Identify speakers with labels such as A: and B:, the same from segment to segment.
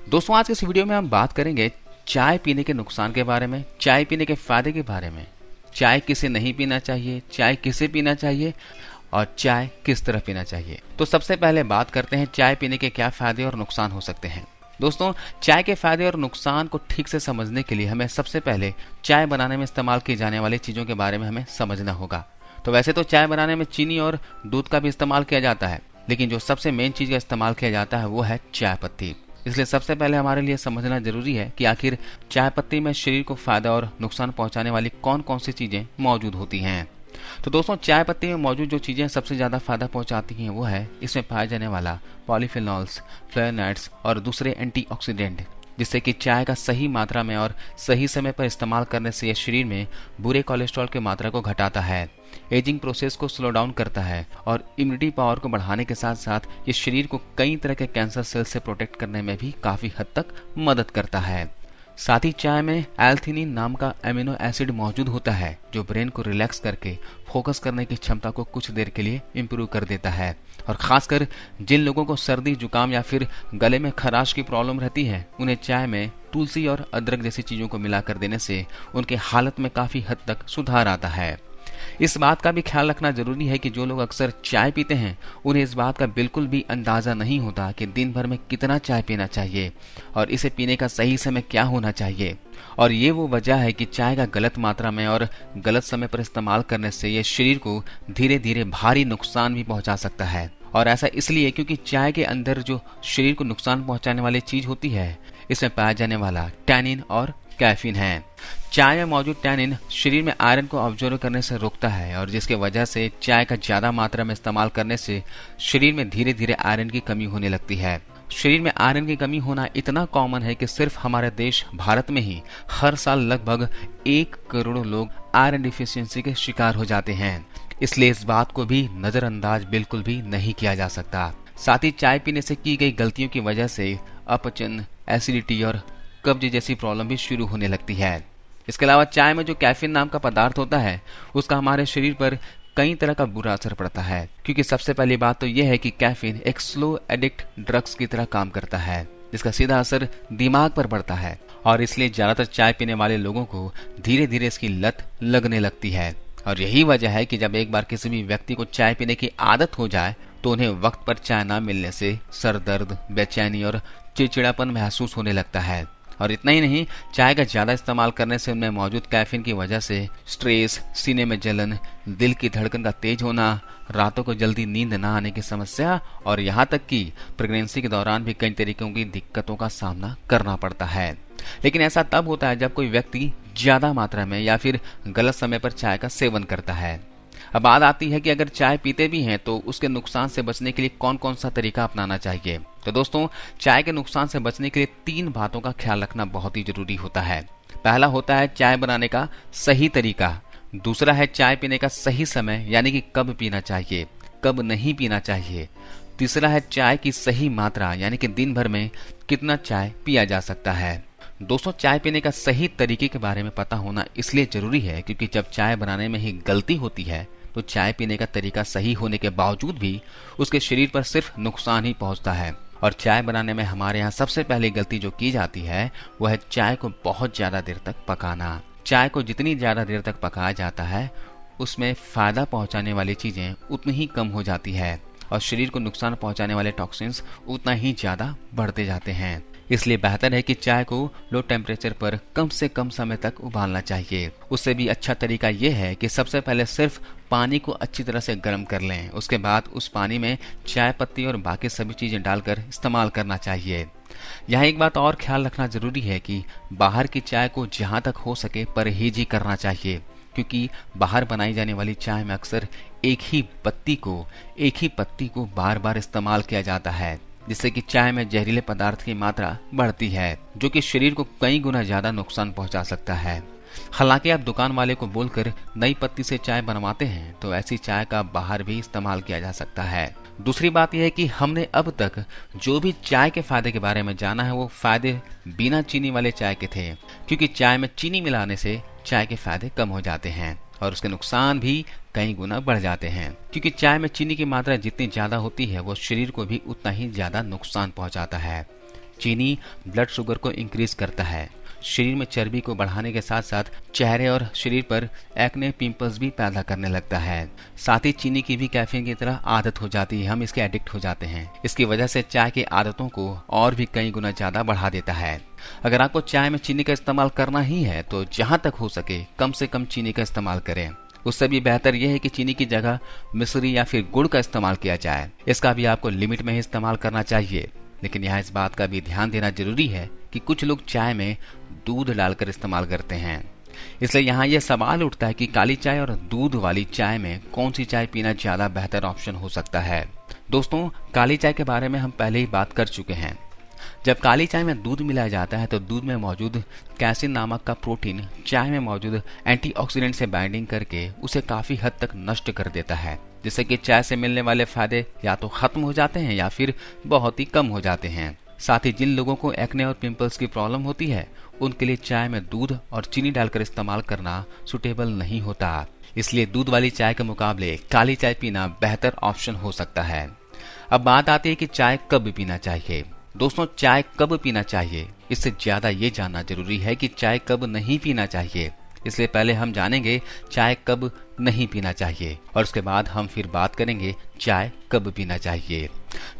A: दोस्तों आज के इस वीडियो में हम बात करेंगे चाय पीने के नुकसान के बारे में, चाय पीने के फायदे के बारे में, चाय किसे नहीं पीना चाहिए, चाय किसे पीना चाहिए और चाय किस तरह पीना चाहिए। तो सबसे पहले बात करते हैं चाय पीने के क्या फायदे और नुकसान हो सकते हैं। दोस्तों चाय के फायदे और नुकसान को ठीक से समझने के लिए हमें सबसे पहले चाय बनाने में इस्तेमाल की जाने वाली चीजों के बारे में हमें समझना होगा। तो वैसे तो चाय बनाने में चीनी और दूध का भी इस्तेमाल किया जाता है, लेकिन जो सबसे मेन चीज का इस्तेमाल किया जाता है वो है चाय पत्ती। इसलिए सबसे पहले हमारे लिए समझना जरूरी है कि आखिर चाय पत्ती में शरीर को फायदा और नुकसान पहुंचाने वाली कौन कौन सी चीजें मौजूद होती हैं। तो दोस्तों चाय पत्ती में मौजूद जो चीजें सबसे ज्यादा फायदा पहुंचाती हैं वो है इसमें पाया जाने वाला पॉलीफिनॉल्स, फ्लेवोनॉइड्स और दूसरे एंटीऑक्सीडेंट, जिससे कि चाय का सही मात्रा में और सही समय पर इस्तेमाल करने से यह शरीर में बुरे कोलेस्ट्रॉल की मात्रा को घटाता है, एजिंग प्रोसेस को स्लो डाउन करता है और इम्यूनिटी पावर को बढ़ाने के साथ साथ ये शरीर को कई तरह के कैंसर सेल से प्रोटेक्ट करने में भी काफी हद तक मदद करता है। साथ ही चाय में एल्थिनिन नाम का एमिनो एसिड मौजूद होता है जो ब्रेन को रिलैक्स करके फोकस करने की क्षमता को कुछ देर के लिए इम्प्रूव कर देता है। और खासकर जिन लोगों को सर्दी जुकाम या फिर गले में खराश की प्रॉब्लम रहती है, उन्हें चाय में तुलसी और अदरक जैसी चीजों को मिलाकर देने से उनके हालत में काफी हद तक सुधार आता है। इस बात का भी ख्याल रखना जरूरी है कि जो लोग अक्सर चाय पीते हैं उन्हें इस बात का बिल्कुल भी अंदाजा नहीं होता कि दिन भर में कितना चाय पीना चाहिए और इसे पीने का सही समय क्या होना चाहिए। और ये वो वजह है कि चाय का गलत मात्रा में और गलत समय पर इस्तेमाल करने से यह शरीर को धीरे धीरे भारी नुकसान भी पहुंचा सकता है। और ऐसा इसलिए क्योंकि चाय के अंदर जो शरीर को नुकसान पहुंचाने वाली चीज होती है इसमें पाया जाने वाला टैनिन और कैफीन है। चाय में मौजूद टैनिन शरीर में आयरन को अब्जॉर्ब करने से रोकता है और जिसके वजह से चाय का ज्यादा मात्रा में इस्तेमाल करने से शरीर में धीरे धीरे आयरन की कमी होने लगती है। शरीर में आयरन की कमी होना इतना कॉमन है कि सिर्फ हमारे देश भारत में ही हर साल लगभग 1 करोड़ लोग आयरन डिफिशियंसी के शिकार हो जाते हैं। इसलिए इस बात को भी नजरअंदाज बिल्कुल भी नहीं किया जा सकता। साथ ही चाय पीने से की गई गलतियों की वजह से अपचन, एसिडिटी और कब्ज जैसी प्रॉब्लम भी शुरू होने लगती है। इसके अलावा चाय में जो कैफीन नाम का पदार्थ होता है उसका हमारे शरीर पर कई तरह का बुरा असर पड़ता है, क्योंकि सबसे पहली बात तो यह है कि कैफीन एक स्लो एडिक्ट ड्रग्स की तरह काम करता है जिसका सीधा असर दिमाग पर पड़ता है और इसलिए ज्यादातर चाय पीने वाले लोगों को धीरे धीरे इसकी लत लगने लगती है। और यही वजह है कि जब एक बार किसी भी व्यक्ति को चाय पीने की आदत हो जाए तो उन्हें वक्त पर चाय न मिलने से सर दर्द, बेचैनी और चिड़चिड़ापन महसूस होने लगता है। और इतना ही नहीं, चाय का ज्यादा इस्तेमाल करने से उनमें मौजूद कैफीन की वजह से स्ट्रेस, सीने में जलन, दिल की धड़कन का तेज होना, रातों को जल्दी नींद न आने की समस्या और यहाँ तक कि प्रेगनेंसी के दौरान भी कई तरीकों की दिक्कतों का सामना करना पड़ता है। लेकिन ऐसा तब होता है जब कोई व्यक्ति ज्यादा मात्रा में या फिर गलत समय पर चाय का सेवन करता है। अब बात आती है कि अगर चाय पीते भी हैं तो उसके नुकसान से बचने के लिए कौन कौन सा तरीका अपनाना चाहिए। तो दोस्तों चाय के नुकसान से बचने के लिए 3 बातों का ख्याल रखना बहुत ही जरूरी होता है। पहला होता है चाय बनाने का सही तरीका, दूसरा है चाय पीने का सही समय यानी कि कब पीना चाहिए, कब नहीं पीना चाहिए, तीसरा है चाय की सही मात्रा यानी कि दिन भर में कितना चाय पिया जा सकता है। दोस्तों चाय पीने का सही तरीके के बारे में पता होना इसलिए जरूरी है क्योंकि जब चाय बनाने में ही गलती होती है तो चाय पीने का तरीका सही होने के बावजूद भी उसके शरीर पर सिर्फ नुकसान ही पहुंचता है। और चाय बनाने में हमारे यहाँ सबसे पहली गलती जो की जाती है वह है चाय को बहुत ज्यादा देर तक पकाना। चाय को जितनी ज्यादा देर तक पकाया जाता है उसमें फायदा पहुंचाने वाली चीजें उतनी ही कम हो जाती है और शरीर को नुकसान पहुंचाने वाले टॉक्सिन्स उतना ही ज्यादा बढ़ते जाते हैं। इसलिए बेहतर है कि चाय को लो टेम्परेचर पर कम से कम समय तक उबालना चाहिए। उससे भी अच्छा तरीका यह है कि सबसे पहले सिर्फ पानी को अच्छी तरह से गर्म कर लें, उसके बाद उस पानी में चाय पत्ती और बाकी सभी चीजें डालकर इस्तेमाल करना चाहिए। यहाँ एक बात और ख्याल रखना जरूरी है कि बाहर की चाय को जहाँ तक हो सके परहेज ही करना चाहिए, क्योंकि बाहर बनाई जाने वाली चाय में अक्सर एक ही पत्ती को बार बार इस्तेमाल किया जाता है, जिससे कि चाय में जहरीले पदार्थ की मात्रा बढ़ती है जो कि शरीर को कई गुना ज्यादा नुकसान पहुंचा सकता है। हालांकि आप दुकान वाले को बोलकर नई पत्ती से चाय बनवाते हैं तो ऐसी चाय का बाहर भी इस्तेमाल किया जा सकता है। दूसरी बात यह है कि हमने अब तक जो भी चाय के फायदे के बारे में जाना है वो फायदे बिना चीनी वाले चाय के थे, क्योंकि चाय में चीनी मिलाने से चाय के फायदे कम हो जाते हैं और उसके नुकसान भी कई गुना बढ़ जाते हैं, क्योंकि चाय में चीनी की मात्रा जितनी ज्यादा होती है वो शरीर को भी उतना ही ज्यादा नुकसान पहुंचाता है। चीनी ब्लड शुगर को इंक्रीज करता है, शरीर में चर्बी को बढ़ाने के साथ साथ चेहरे और शरीर पर एक्ने पिंपल्स भी पैदा करने लगता है। साथ ही चीनी की भी कैफीन की तरह आदत हो जाती है, हम इसके एडिक्ट हो जाते हैं। इसकी वजह से चाय की आदतों को और भी कई गुना ज्यादा बढ़ा देता है। अगर आपको चाय में चीनी का इस्तेमाल करना ही है तो जहां तक हो सके कम से कम चीनी का इस्तेमाल करें। उससे भी बेहतर यह है कि चीनी की जगह मिश्री या फिर गुड़ का इस्तेमाल किया जाए। इसका भी आपको लिमिट में ही इस्तेमाल करना चाहिए। लेकिन यहाँ इस बात का भी ध्यान देना जरूरी है कि कुछ लोग चाय में दूध डालकर इस्तेमाल करते हैं। इसलिए यहाँ यह सवाल उठता है कि काली चाय और दूध वाली चाय में कौन सी चाय पीना ज्यादा बेहतर ऑप्शन हो सकता है। दोस्तों, काली चाय के बारे में हम पहले ही बात कर चुके हैं। जब काली चाय में दूध मिलाया जाता है तो दूध में मौजूद कैसिन नामक का प्रोटीन चाय में मौजूद एंटीऑक्सीडेंट से बाइंडिंग करके उसे काफी हद तक नष्ट कर देता है, जिससे कि चाय से मिलने वाले फायदे या तो खत्म हो जाते हैं या फिर बहुत ही कम हो जाते हैं। साथ ही जिन लोगों को एक्ने और पिंपल्स की प्रॉब्लम होती है उनके लिए चाय में दूध और चीनी डालकर इस्तेमाल करना सुटेबल नहीं होता। इसलिए दूध वाली चाय के मुकाबले काली चाय पीना बेहतर ऑप्शन हो सकता है। अब बात आती है कि चाय कब पीना चाहिए। दोस्तों, चाय कब पीना चाहिए इससे ज्यादा ये जानना जरूरी है कि चाय कब नहीं पीना चाहिए। इसलिए पहले हम जानेंगे चाय कब नहीं पीना चाहिए और उसके बाद हम फिर बात करेंगे चाय कब पीना चाहिए।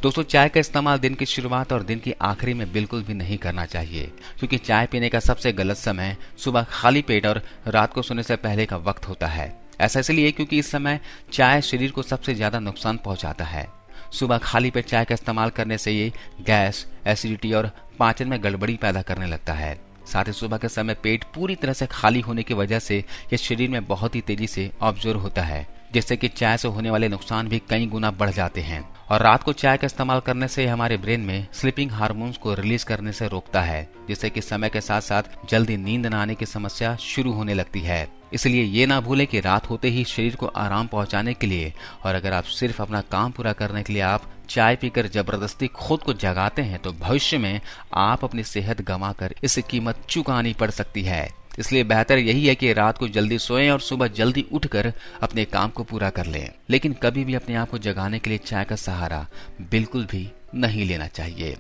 A: दोस्तों, चाय का इस्तेमाल दिन की शुरुआत और दिन की आखिरी में बिल्कुल भी नहीं करना चाहिए, क्योंकि चाय पीने का सबसे गलत समय सुबह खाली पेट और रात को सोने से पहले का वक्त होता है। ऐसा इसलिए क्योंकि इस समय चाय शरीर को सबसे ज्यादा नुकसान पहुंचाता है। सुबह खाली पेट चाय का इस्तेमाल करने से ये गैस, एसिडिटी और पाचन में गड़बड़ी पैदा करने लगता है। साथ ही सुबह के समय पेट पूरी तरह से खाली होने की वजह से यह शरीर में बहुत ही तेजी से ऑब्जॉर्व होता है, जिससे कि चाय से होने वाले नुकसान भी कई गुना बढ़ जाते हैं। और रात को चाय का इस्तेमाल करने से हमारे ब्रेन में स्लीपिंग हार्मोन्स को रिलीज करने से रोकता है, जिससे कि समय के साथ साथ जल्दी नींद न आने की समस्या शुरू होने लगती है। इसलिए ये ना भूलें कि रात होते ही शरीर को आराम पहुंचाने के लिए और अगर आप सिर्फ अपना काम पूरा करने के लिए आप चाय पीकर जबरदस्ती खुद को जगाते हैं तो भविष्य में आप अपनी सेहत गंवाकर इसकी कीमत चुकानी पड़ सकती है। इसलिए बेहतर यही है कि रात को जल्दी सोएं और सुबह जल्दी उठकर अपने काम को पूरा कर लें। लेकिन कभी भी अपने आप को जगाने के लिए चाय का सहारा बिल्कुल भी नहीं लेना चाहिए।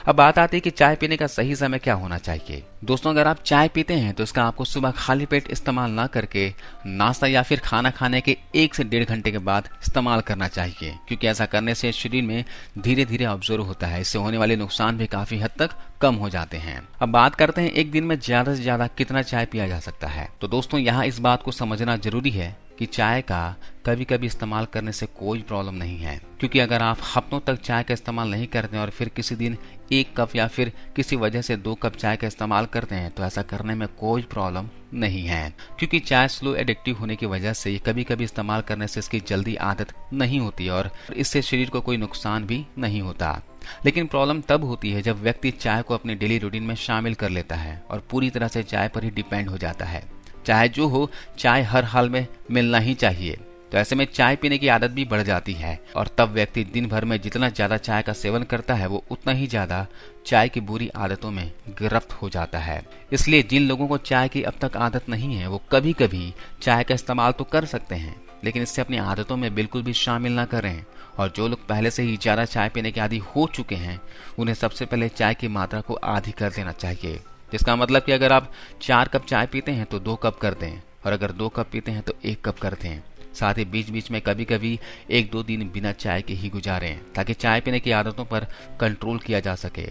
A: अब बात आती है कि चाय पीने का सही समय क्या होना चाहिए। दोस्तों, अगर आप चाय पीते हैं तो इसका आपको सुबह खाली पेट इस्तेमाल ना करके नाश्ता या फिर खाना खाने के 1 से 1.5 घंटे के बाद इस्तेमाल करना चाहिए, क्योंकि ऐसा करने से शरीर में धीरे धीरे ऑब्जर्व होता है। इससे होने वाले नुकसान भी काफी हद तक कम हो जाते हैं। अब बात करते हैं एक दिन में ज्यादा से ज्यादा कितना चाय पिया जा सकता है। तो दोस्तों, यहाँ इस बात को समझना जरूरी है कि चाय का कभी कभी इस्तेमाल करने से कोई प्रॉब्लम नहीं है, क्योंकि अगर आप हफ्तों तक चाय का इस्तेमाल नहीं करते और फिर किसी दिन 1 कप या फिर किसी वजह से 2 कप चाय का इस्तेमाल करते हैं तो ऐसा करने में कोई प्रॉब्लम नहीं है, क्योंकि चाय स्लो एडिक्टिव होने की वजह से कभी कभी इस्तेमाल करने से इसकी जल्दी आदत नहीं होती और इससे शरीर को कोई नुकसान भी नहीं होता। लेकिन प्रॉब्लम तब होती है जब व्यक्ति चाय को अपने डेली रूटीन में शामिल कर लेता है और पूरी तरह से चाय पर ही डिपेंड हो जाता है। चाहे जो हो, चाय हर हाल में मिलना ही चाहिए। तो ऐसे में चाय पीने की आदत भी बढ़ जाती है और तब व्यक्ति दिन भर में जितना ज्यादा चाय का सेवन करता है वो उतना ही ज्यादा चाय की बुरी आदतों में गिरफ्त हो जाता है। इसलिए जिन लोगों को चाय की अब तक आदत नहीं है वो कभी कभी चाय का इस्तेमाल तो कर सकते हैं, लेकिन इससे अपनी आदतों में बिल्कुल भी शामिल ना करें। और जो लोग पहले से ही ज्यादा चाय पीने के आदी हो चुके हैं उन्हें सबसे पहले चाय की मात्रा को आधी कर देना चाहिए। जिसका मतलब कि अगर आप 4 कप चाय पीते हैं तो 2 कप कर दें और अगर 2 कप पीते हैं तो 1 कप कर दें। साथ ही बीच बीच में कभी कभी 1-2 दिन बिना चाय के ही गुजारें ताकि चाय पीने की आदतों पर कंट्रोल किया जा सके।